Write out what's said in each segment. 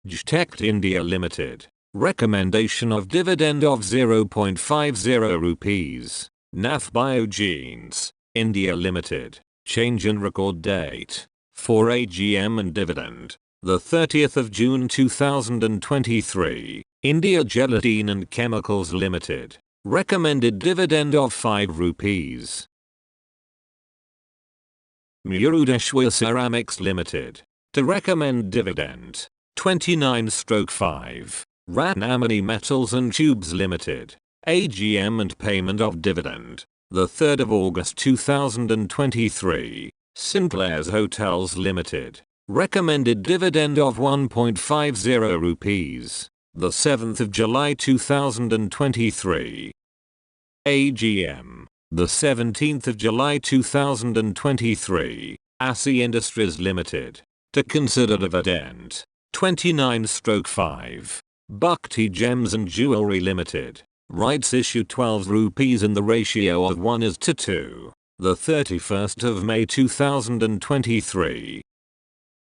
Jtect India Limited. Recommendation of dividend of 0.50 rupees. NAF Biogenes, India Limited. Change in record date. For AGM and dividend. The 30th of June 2023. India Gelatin and Chemicals Limited. Recommended dividend of 5 rupees. Murudeshwar Ceramics Limited. To recommend dividend. 29/5. Ratnamani Metals and Tubes Limited. AGM and payment of dividend. The 3rd of August 2023. Sinclair's Hotels Limited. Recommended dividend of 1.50 rupees. The 7th of July 2023. AGM. The 17th of July 2023. ASI Industries Limited. To consider dividend. 29/5. Bhakti Gems and Jewelry Limited. Rights issue 12 rupees in the ratio of 1:2. The 31st of May 2023.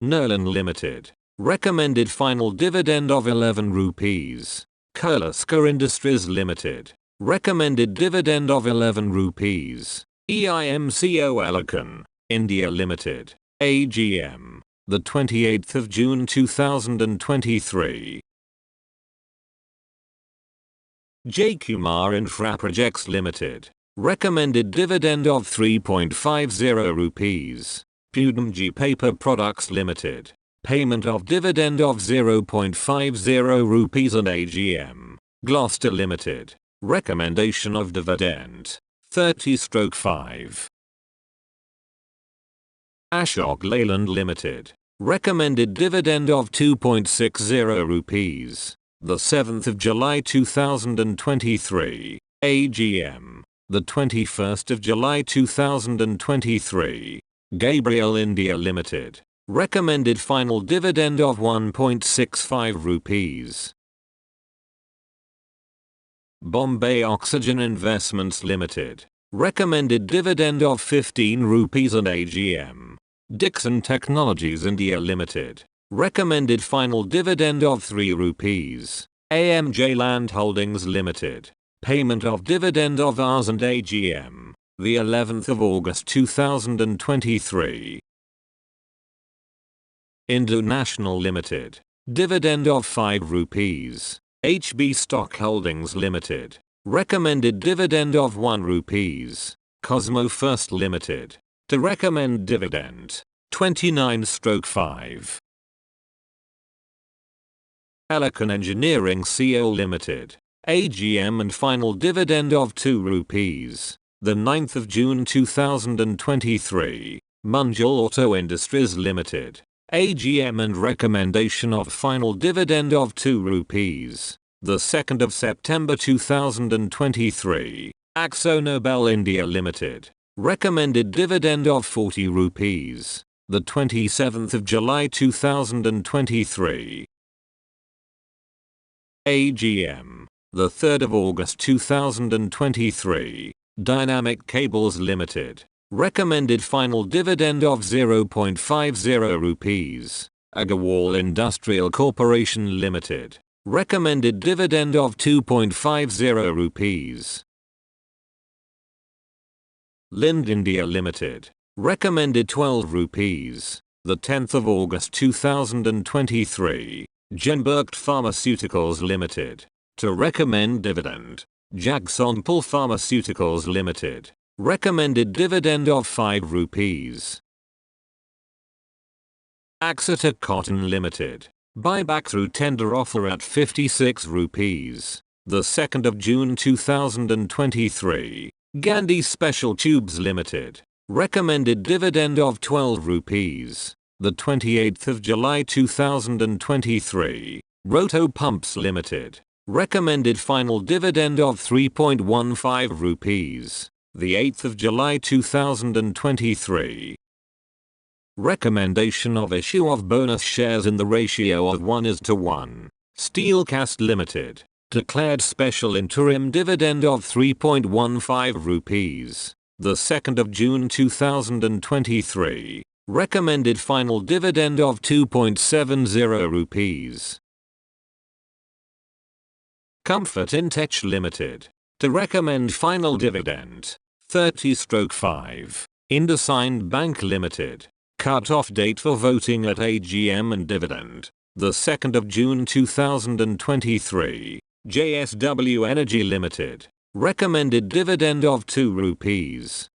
Nerlin Limited. Recommended final dividend of 11 rupees. Kirloskar Industries Limited. Recommended dividend of 11 rupees. EIMCO Elecon, India Limited. AGM. The 28th of June 2023. J. Kumar Infra Projects Limited. Recommended dividend of 3.50 rupees. Pudamji Paper Products Limited. Payment of dividend of 0.50 rupees and AGM. Gloucester Limited. Recommendation of dividend. 30/5. Ashok Leyland Limited. Recommended dividend of 2.60 rupees. The 7th of July 2023. AGM. The 21st of July 2023. Gabriel India Limited. Recommended final dividend of 1.65 rupees. Bombay Oxygen Investments Limited. Recommended dividend of 15 rupees and AGM. Dixon Technologies India Limited. Recommended final dividend of 3 rupees. AMJ Land Holdings Limited. Payment of dividend of Rs and AGM. The 11th of August 2023. Indo National Limited. Dividend of 5 rupees. HB Stock Holdings Limited. Recommended dividend of 1 rupees. Cosmo First Limited. To recommend dividend. 29/5. Elecon Engineering Co Limited. AGM and final dividend of 2 rupees. The 9th of June 2023. Munjal Auto Industries Limited. AGM and recommendation of final dividend of 2 rupees. The 2nd of September 2023. Akzo Nobel India Limited. Recommended dividend of 40 rupees. The 27th of July 2023. AGM. The 3rd of August 2023. Dynamic Cables Limited. Recommended final dividend of 0.50 rupees. Agarwal Industrial Corporation Limited. Recommended dividend of 2.50 rupees. Lind India Limited. Recommended 12 rupees. The 10th of August 2023. Genbergt Pharmaceuticals Limited. To recommend dividend. Jagsonpal Pharmaceuticals Limited. Recommended dividend of 5 rupees. Axata Cotton Limited. Buyback through tender offer at 56 rupees. The 2nd of June 2023. Gandhi Special Tubes Limited. Recommended dividend of 12 rupees. The 28th of July 2023. Roto Pumps Limited. Recommended final dividend of 3.15 rupees. The 8th of July 2023. Recommendation of issue of bonus shares in the ratio of 1:1. Steelcast Limited. Declared special interim dividend of 3.15 rupees. The 2nd of June 2023. Recommended final dividend of 2.70 rupees. Comfort in Tech Limited. To recommend final dividend. 30/5. IndusInd Bank Limited. Cut-off date for voting at AGM and dividend. The 2nd of June 2023. JSW Energy Limited. Recommended dividend of 2 rupees.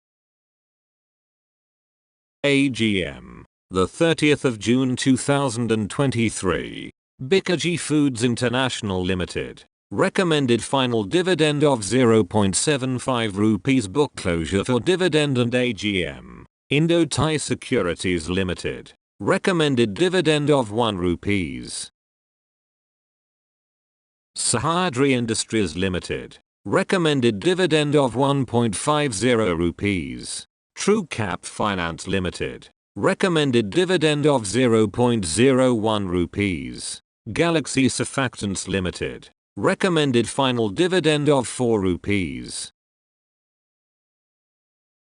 AGM. The 30th of June 2023. Bikaji Foods International Limited. Recommended final dividend of 0.75 rupees. Book closure for dividend and AGM. Indo-Thai Securities Limited. Recommended dividend of 1 rupees. Sahyadri Industries Limited. Recommended dividend of 1.50 rupees. TrueCap Finance Limited. Recommended dividend of 0.01 rupees. Galaxy Surfactants Limited. Recommended final dividend of 4 rupees.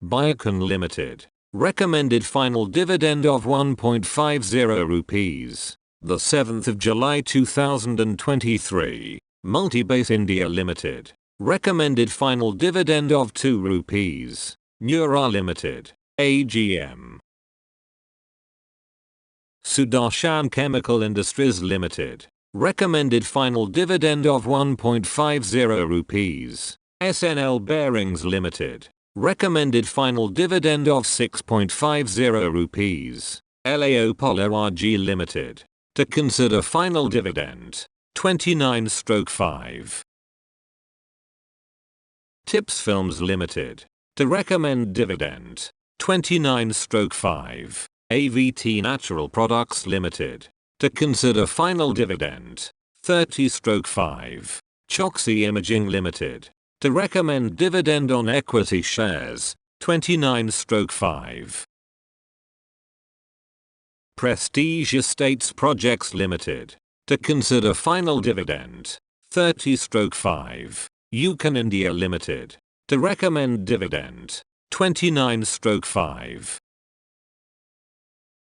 Biocon Limited. Recommended final dividend of 1.50 rupees. The 7th of July 2023. Multibase India Limited. Recommended final dividend of 2 rupees. Neura Limited. AGM. Sudarshan Chemical Industries Limited. Recommended final dividend of 1.50 rupees. SNL Bearings Limited. Recommended final dividend of 6.50 rupees. Lao Polo RG Limited. To consider final dividend. 29/5. Tips Films Limited. To recommend dividend. 29/5. AVT Natural Products Limited. To consider final dividend. 30/5. Choksi Imaging Limited. To recommend dividend on equity shares. 29/5. Prestige Estates Projects Limited. To consider final dividend. 30/5. Yukon India Limited. To recommend dividend. 29/5.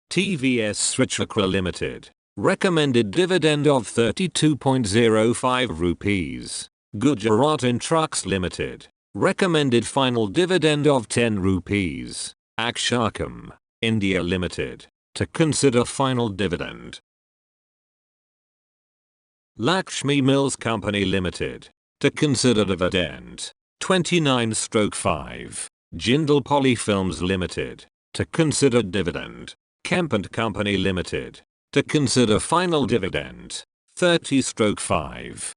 TVS Srichakra Limited. Recommended dividend of 32.05 rupees. Gujarat In Trucks Limited. Recommended final dividend of 10 rupees. Akshakam, India Limited. To consider final dividend. Lakshmi Mills Company Limited. To consider dividend. 29/5. Jindal Polyfilms Limited. To consider dividend. Kemp & Company Limited. To consider final dividend. 30/5.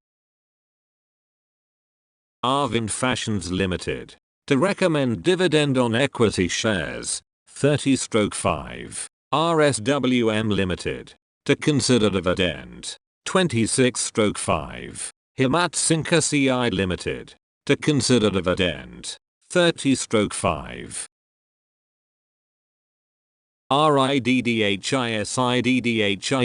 Arvind Fashions Limited. To recommend dividend on equity shares. 30/5. RSWM Limited. To consider dividend. 26/5. Himat Sinka CI Limited. To consider dividend. 30/5. RIDDHISIDDHI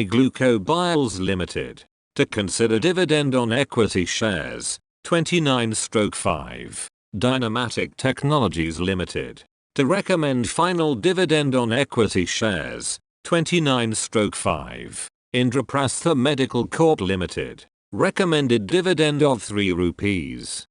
Glucobiols Limited. To consider dividend on equity shares. 29/5. Dynamatic Technologies Limited. To recommend final dividend on equity shares. 29/5. Indraprastha Medical Corp Limited. Recommended dividend of 3 rupees.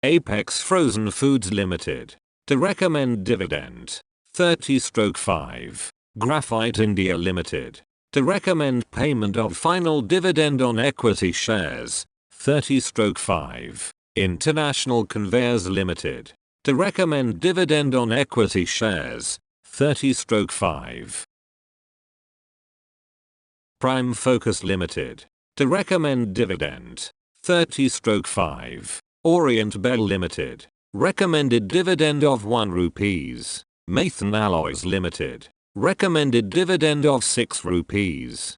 Apex Frozen Foods Limited. To recommend dividend. 30/5. Graphite India Limited. To recommend payment of final dividend on equity shares. 30/5. International Conveyors Limited. To recommend dividend on equity shares. 30/5. Prime Focus Limited. To recommend dividend. 30/5. Orient Bell Limited. Recommended dividend of 1 rupees. Mathan Alloys Limited. Recommended dividend of 6 rupees.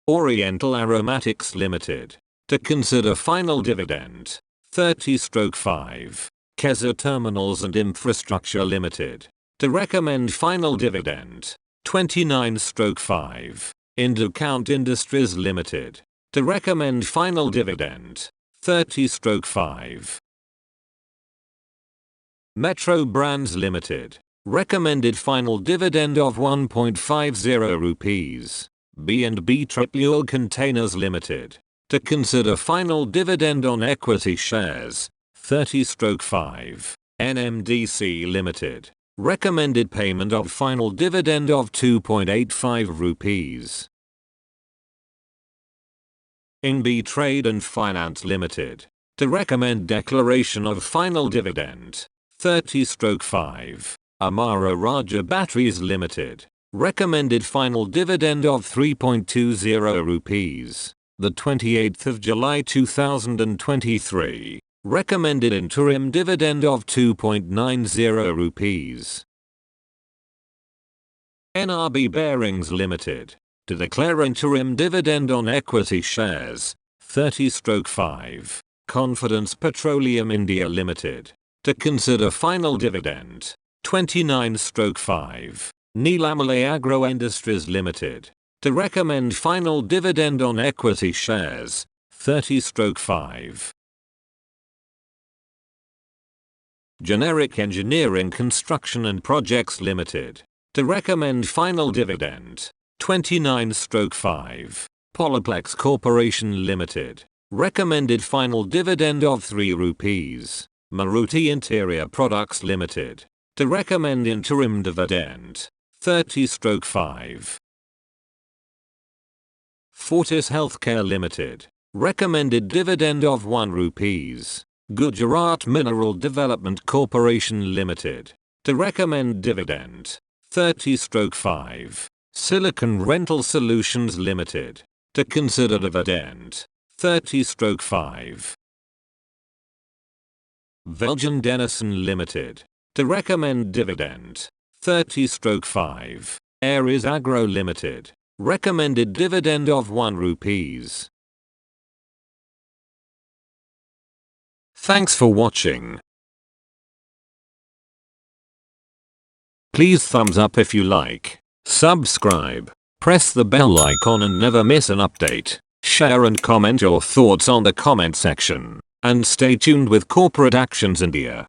Oriental Aromatics Limited. To consider final dividend. 30/5. Kaise Terminals and Infrastructure Limited. To recommend final dividend. 29/5. Indocount Industries Limited. To recommend final dividend. 30/5. Metro Brands Limited. Recommended final dividend of 1.50 rupees. B&B Triple Containers Limited. To consider final dividend on equity shares. 30/5. NMDC Limited. Recommended payment of final dividend of 2.85 rupees. INB Trade and Finance Limited. To recommend declaration of final dividend. 30/5. Amara Raja Batteries Limited. Recommended final dividend of 3.20 rupees. The 28th of July 2023. Recommended interim dividend of 2.90 rupees. NRB Bearings Limited. To declare interim dividend on equity shares. 30/5. Confidence Petroleum India Limited. To consider final dividend. 29/5. Neelamalai Agro Industries Limited. To recommend final dividend on equity shares. 30/5. Generic Engineering Construction and Projects Limited. To recommend final dividend. 29/5. Polyplex Corporation Limited. Recommended final dividend of 3 rupees. Maruti Interior Products Limited. To recommend interim dividend. 30/5. Fortis Healthcare Limited. Recommended dividend of 1 rupees. Gujarat Mineral Development Corporation Limited. To recommend dividend. 30/5. Silicon Rental Solutions Limited. To consider dividend. 30/5. Velgen Denison Limited. To recommend dividend. 30/5. Aries Agro Limited. Recommended dividend of 1 rupees. Thanks for watching. Please thumbs up if you like. Subscribe. Press the bell icon and never miss an update. Share and comment your thoughts on the comment section. And stay tuned with Corporate Actions India.